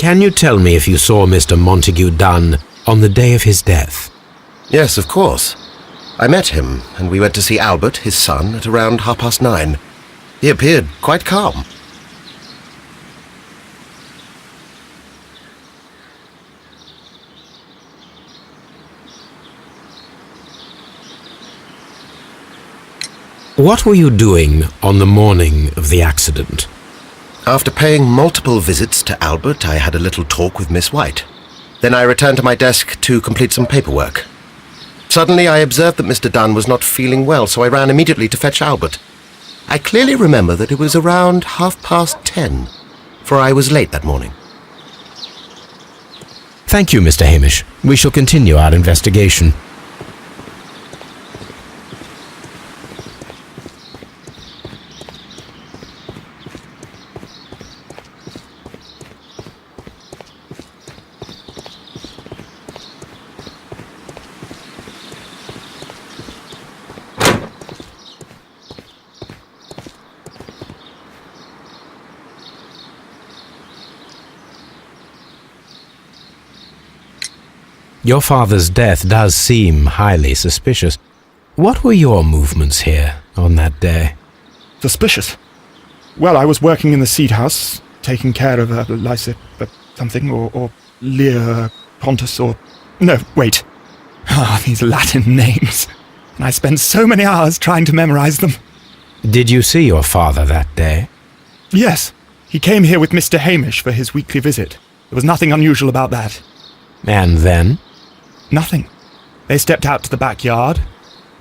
Can you tell me if you saw Mr. Montague Dunn on the day of his death? Yes, of course. I met him, and we went to see Albert, his son, at around 9:30. He appeared quite calm. What were you doing on the morning of the accident? After paying multiple visits to Albert, I had a little talk with Miss White. Then I returned to my desk to complete some paperwork. Suddenly I observed that Mr. Dunn was not feeling well, so I ran immediately to fetch Albert. I clearly remember that it was around 10:30, for I was late that morning. Thank you, Mr. Hamish. We shall continue our investigation. Your father's death does seem highly suspicious. What were your movements here on that day? Suspicious? Well, I was working in the seed house, taking care of something, or Lear Pontus, or... No, wait. These Latin names. And I spent so many hours trying to memorize them. Did you see your father that day? Yes. He came here with Mr. Hamish for his weekly visit. There was nothing unusual about that. And then? Nothing. They stepped out to the backyard.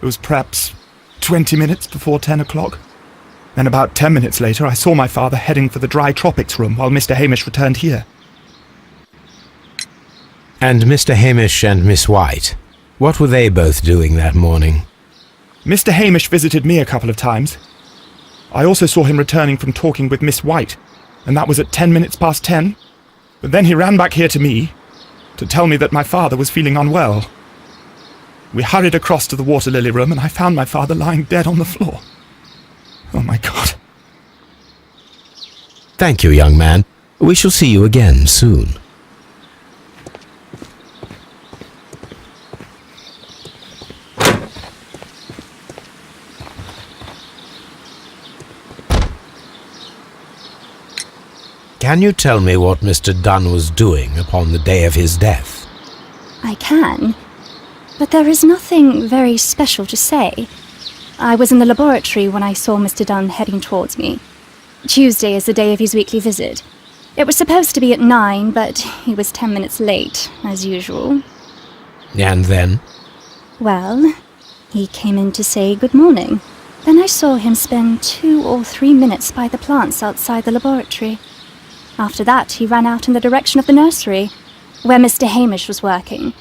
It was perhaps 20 minutes before 10 o'clock. Then about 10 minutes later, I saw my father heading for the dry tropics room while Mr. Hamish returned here. And Mr. Hamish and Miss White, what were they both doing that morning? Mr. Hamish visited me a couple of times. I also saw him returning from talking with Miss White, and that was at 10 minutes past 10. But then he ran back here to me to tell me that my father was feeling unwell. We hurried across to the water lily room, and I found my father lying dead on the floor. Oh, my God. Thank you, young man. We shall see you again soon. Can you tell me what Mr. Dunn was doing upon the day of his death? I can, but there is nothing very special to say. I was in the laboratory when I saw Mr. Dunn heading towards me. Tuesday is the day of his weekly visit. It was supposed to be at 9, but he was 10 minutes late, as usual. And then? Well, he came in to say good morning. Then I saw him spend 2 or 3 minutes by the plants outside the laboratory. After that, he ran out in the direction of the nursery, where Mr. Hamish was working.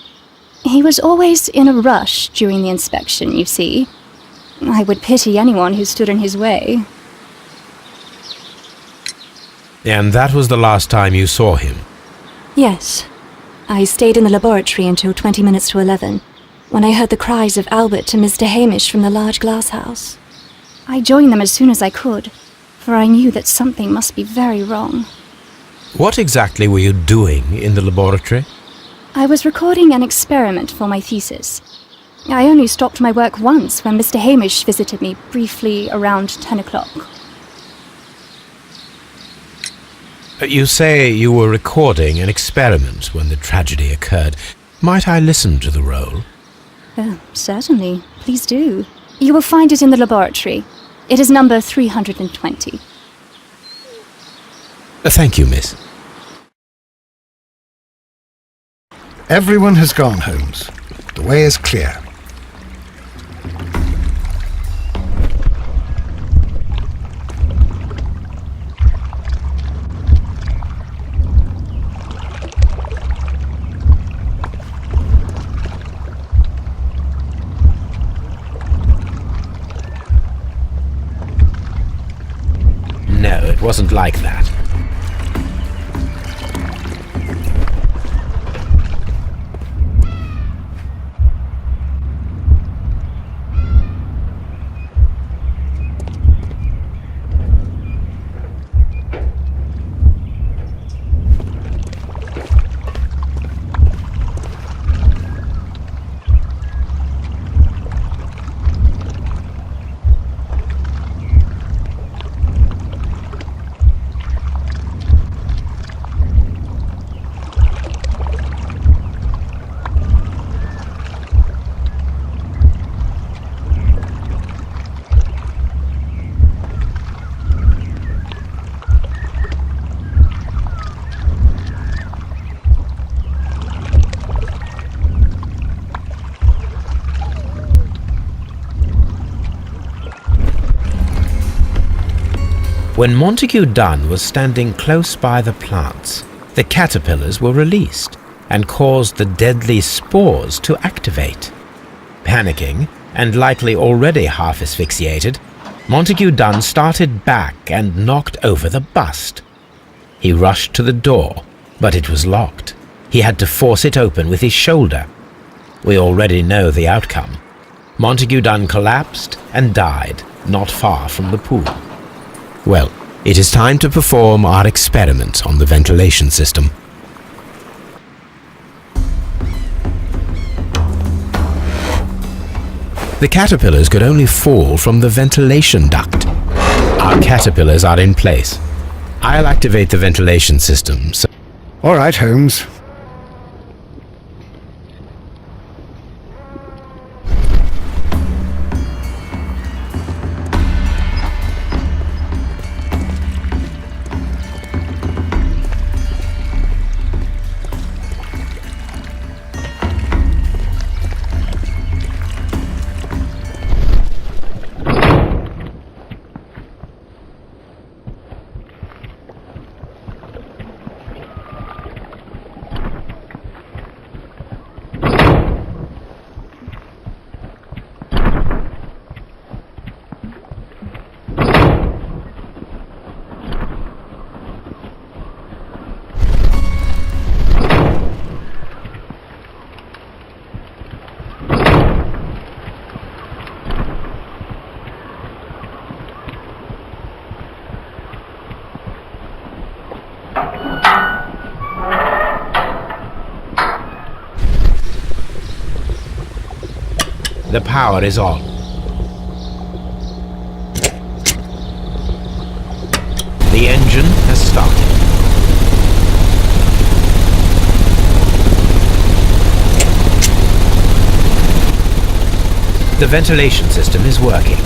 He was always in a rush during the inspection, you see. I would pity anyone who stood in his way. And that was the last time you saw him? Yes. I stayed in the laboratory until 20 minutes to 11, when I heard the cries of Albert and Mr. Hamish from the large glass house. I joined them as soon as I could, for I knew that something must be very wrong. What exactly were you doing in the laboratory? I was recording an experiment for my thesis. I only stopped my work once when Mr. Hamish visited me briefly around 10 o'clock. You say you were recording an experiment when the tragedy occurred. Might I listen to the roll? Certainly. Please do. You will find it in the laboratory. It is number 320. Thank you, miss. Everyone has gone, Holmes. The way is clear. No, it wasn't like that. When Montague Dunn was standing close by the plants, the caterpillars were released and caused the deadly spores to activate. Panicking, and likely already half asphyxiated, Montague Dunn started back and knocked over the bust. He rushed to the door, but it was locked. He had to force it open with his shoulder. We already know the outcome. Montague Dunn collapsed and died not far from the pool. Well, it is time to perform our experiment on the ventilation system. The caterpillars could only fall from the ventilation duct. Our caterpillars are in place. I'll activate the ventilation system. All right, Holmes. The power is on. The engine has started. The ventilation system is working.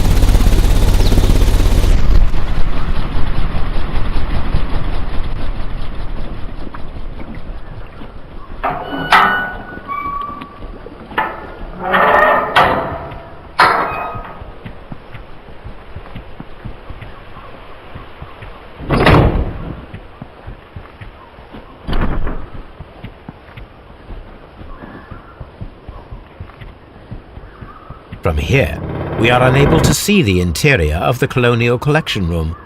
From here, we are unable to see the interior of the Colonial Collection Room.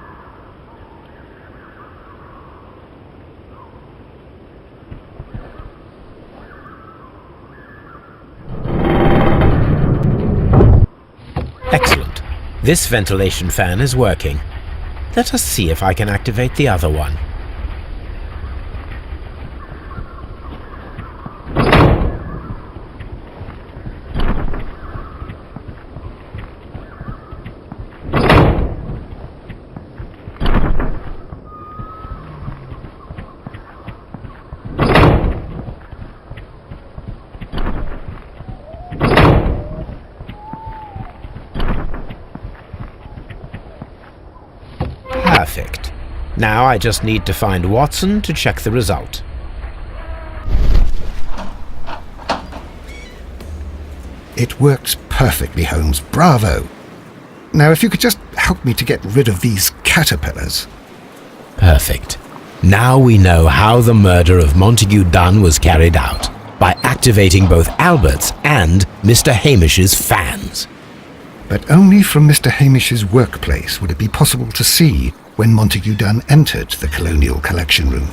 Excellent. This ventilation fan is working. Let us see if I can activate the other one. Perfect. Now I just need to find Watson to check the result. It works perfectly, Holmes. Bravo. Now, if you could just help me to get rid of these caterpillars. Perfect. Now we know how the murder of Montague Dunn was carried out, by activating both Albert's and Mr. Hamish's fans. But only from Mr. Hamish's workplace would it be possible to see when Montague Dunn entered the Colonial Collection Room.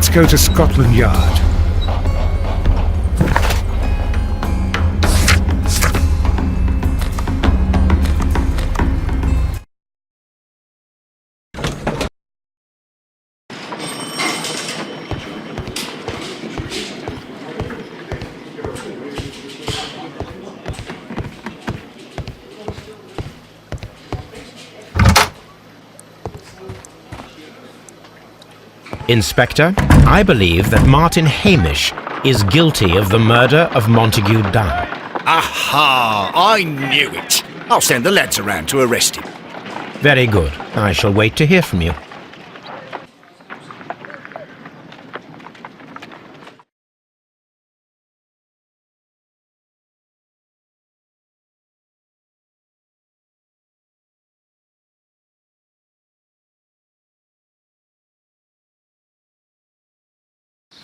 Let's go to Scotland Yard. Inspector, I believe that Martin Hamish is guilty of the murder of Montague Dunn. Aha! I knew it! I'll send the lads around to arrest him. Very good. I shall wait to hear from you.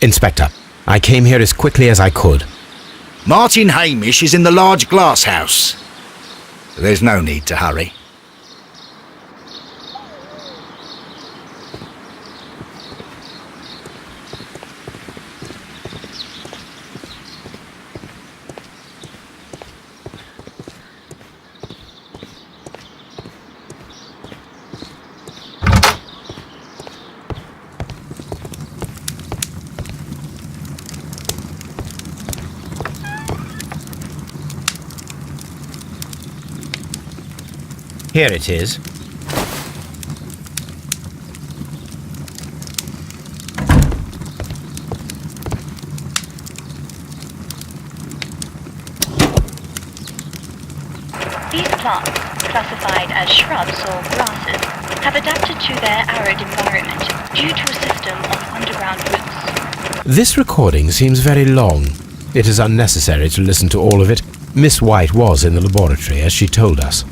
Inspector, I came here as quickly as I could. Martin Hamish is in the large glass house. There's no need to hurry. Here it is. These plants, classified as shrubs or grasses, have adapted to their arid environment due to a system of underground roots. This recording seems very long. It is unnecessary to listen to all of it. Miss White was in the laboratory, as she told us.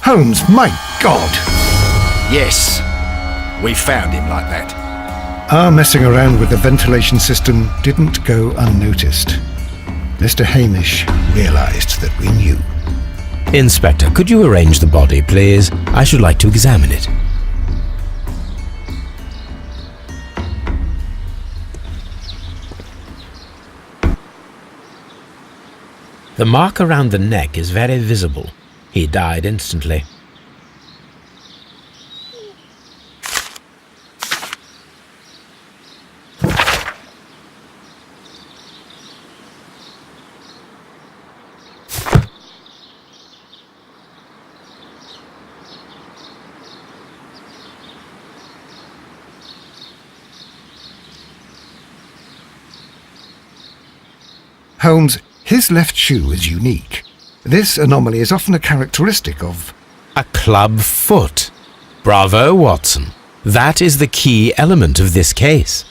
Holmes, my God! Yes, we found him like that. Our messing around with the ventilation system didn't go unnoticed. Mr. Hamish realized that we knew. Inspector, could you arrange the body, please? I should like to examine it. The mark around the neck is very visible. He died instantly. Holmes, his left shoe is unique. This anomaly is often a characteristic of... A club foot. Bravo, Watson. That is the key element of this case.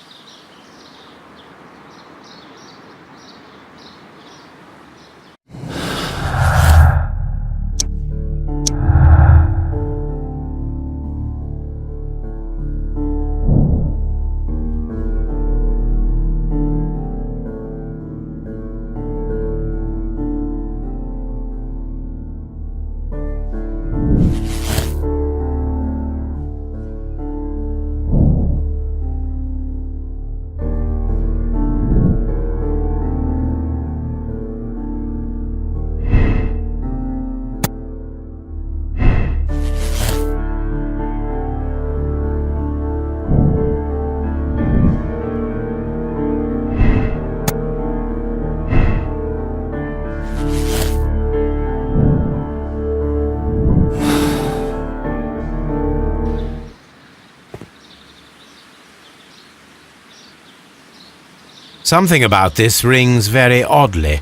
Something about this rings very oddly.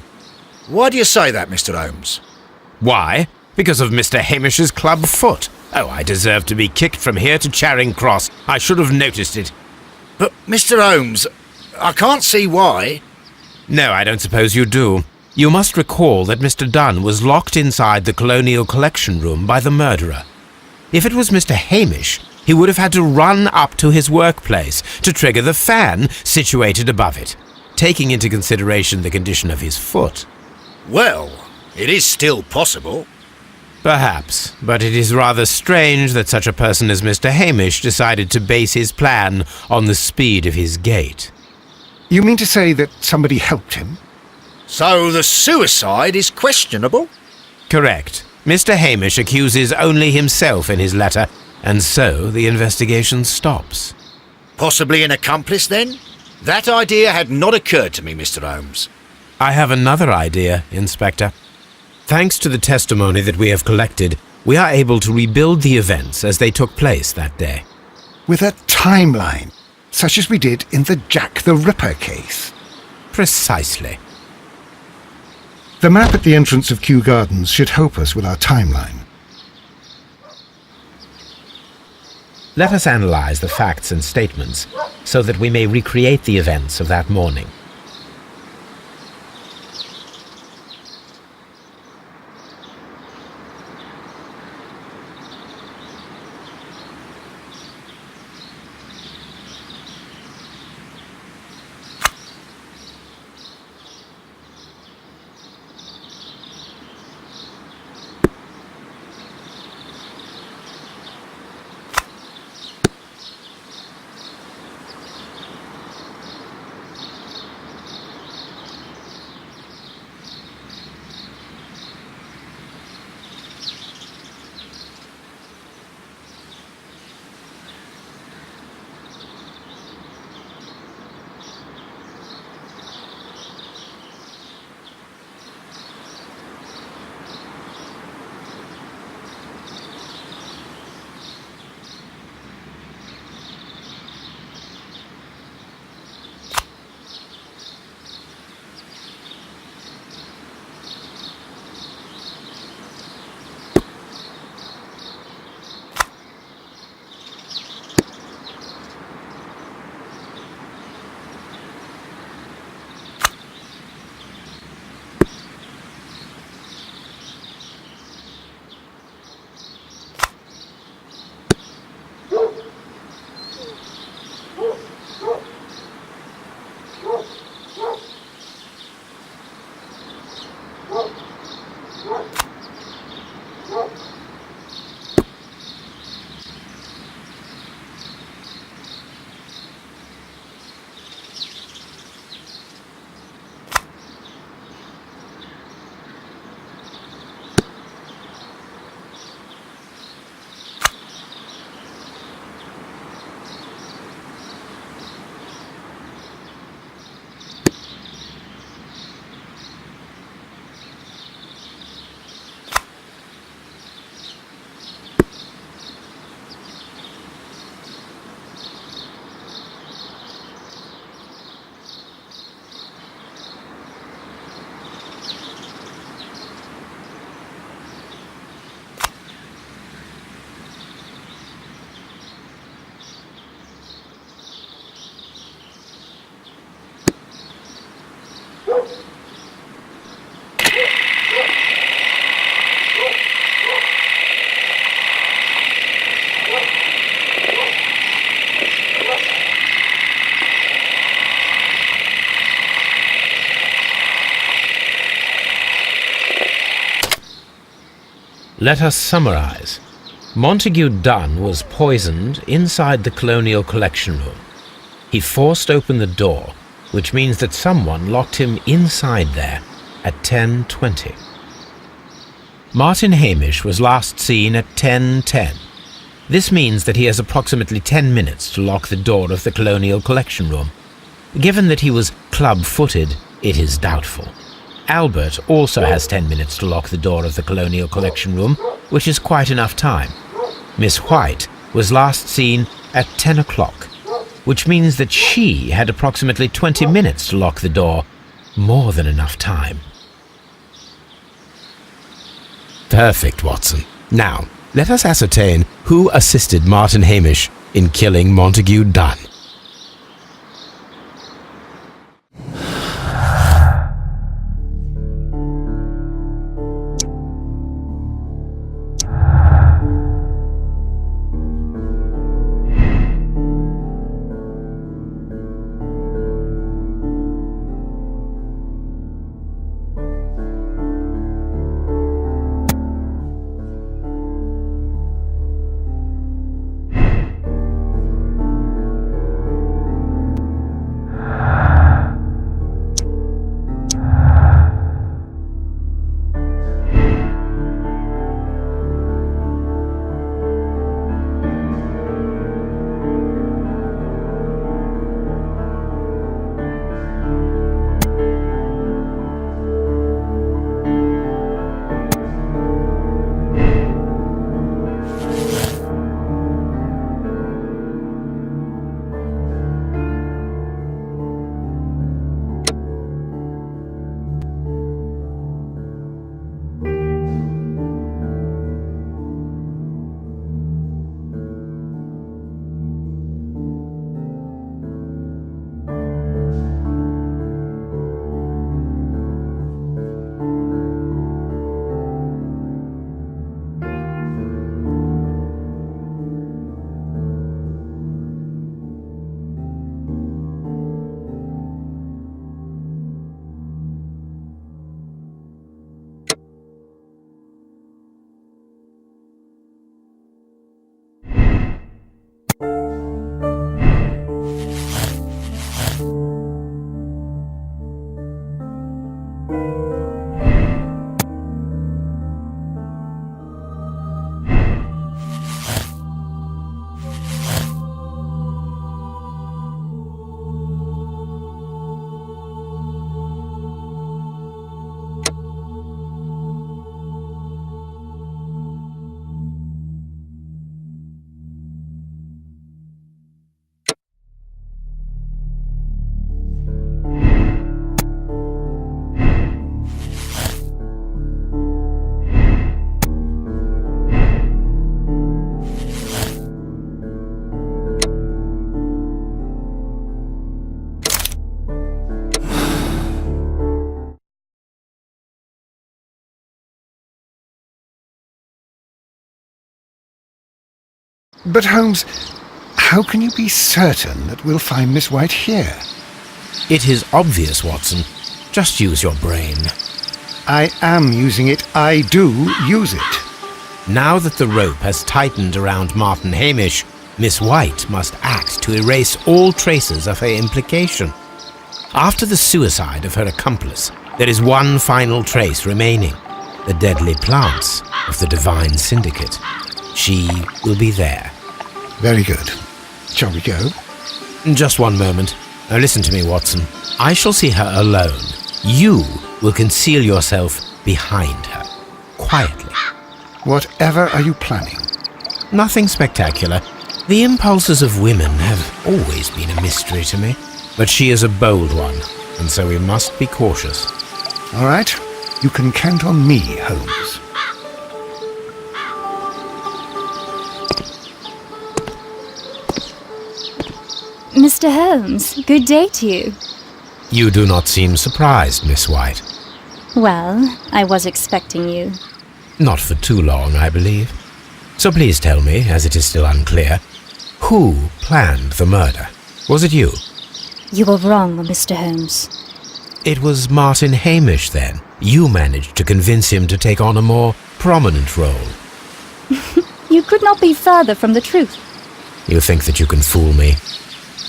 Why do you say that, Mr. Holmes? Why? Because of Mr. Hamish's club foot. Oh, I deserve to be kicked from here to Charing Cross. I should have noticed it. But, Mr. Holmes, I can't see why. No, I don't suppose you do. You must recall that Mr. Dunn was locked inside the Colonial Collection Room by the murderer. If it was Mr. Hamish, he would have had to run up to his workplace to trigger the fan situated above it, taking into consideration the condition of his foot. Well, it is still possible. Perhaps, but it is rather strange that such a person as Mr. Hamish decided to base his plan on the speed of his gait. You mean to say that somebody helped him? So the suicide is questionable? Correct. Mr. Hamish accuses only himself in his letter, and so the investigation stops. Possibly an accomplice, then? That idea had not occurred to me, Mr. Holmes. I have another idea, Inspector. Thanks to the testimony that we have collected, we are able to rebuild the events as they took place that day. With a timeline, such as we did in the Jack the Ripper case. Precisely. The map at the entrance of Kew Gardens should help us with our timeline. Let us analyze the facts and statements so that we may recreate the events of that morning. Let us summarize. Montague Dunn was poisoned inside the Colonial Collection Room. He forced open the door, which means that someone locked him inside there at 10:20. Martin Hamish was last seen at 10:10. This means that he has approximately 10 minutes to lock the door of the Colonial Collection Room. Given that he was club-footed, it is doubtful. Albert also has 10 minutes to lock the door of the Colonial Collection Room, which is quite enough time. Miss White was last seen at 10 o'clock, which means that she had approximately 20 minutes to lock the door, more than enough time. Perfect, Watson. Now, let us ascertain who assisted Martin Hamish in killing Montague Dunn. But Holmes, how can you be certain that we'll find Miss White here? It is obvious, Watson. Just use your brain. I am using it. I do use it. Now that the rope has tightened around Martin Hamish, Miss White must act to erase all traces of her implication. After the suicide of her accomplice, there is one final trace remaining: the deadly plants of the Divine Syndicate. She will be there. Very good. Shall we go? Just one moment. Now listen to me, Watson. I shall see her alone. You will conceal yourself behind her, quietly. Whatever are you planning? Nothing spectacular. The impulses of women have always been a mystery to me. But she is a bold one, and so we must be cautious. All right. You can count on me, Holmes. Mr. Holmes, good day to you. You do not seem surprised, Miss White. Well, I was expecting you. Not for too long, I believe. So please tell me, as it is still unclear, who planned the murder? Was it you? You were wrong, Mr. Holmes. It was Martin Hamish, then. You managed to convince him to take on a more prominent role. You could not be further from the truth. You think that you can fool me?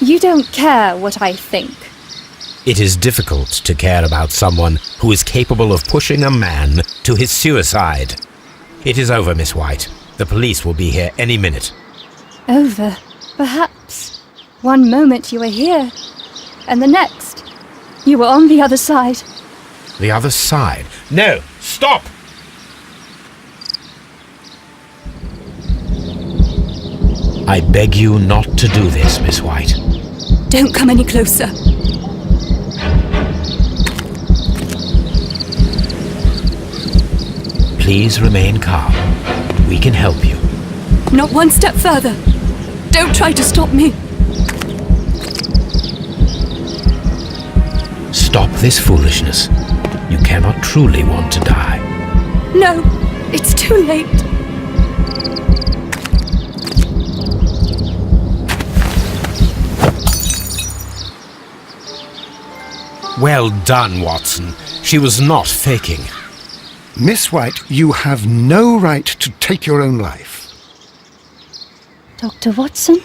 You don't care what I think. It is difficult to care about someone who is capable of pushing a man to his suicide. It is over, Miss White. The police will be here any minute. Over, perhaps. One moment you were here, and the next, you were on the other side. The other side? No! Stop! I beg you not to do this, Miss White. Don't come any closer. Please remain calm. We can help you. Not one step further. Don't try to stop me. Stop this foolishness. You cannot truly want to die. No, it's too late. Well done, Watson. She was not faking. Miss White, you have no right to take your own life. Dr. Watson?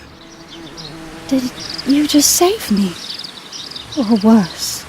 Did you just save me? Or worse?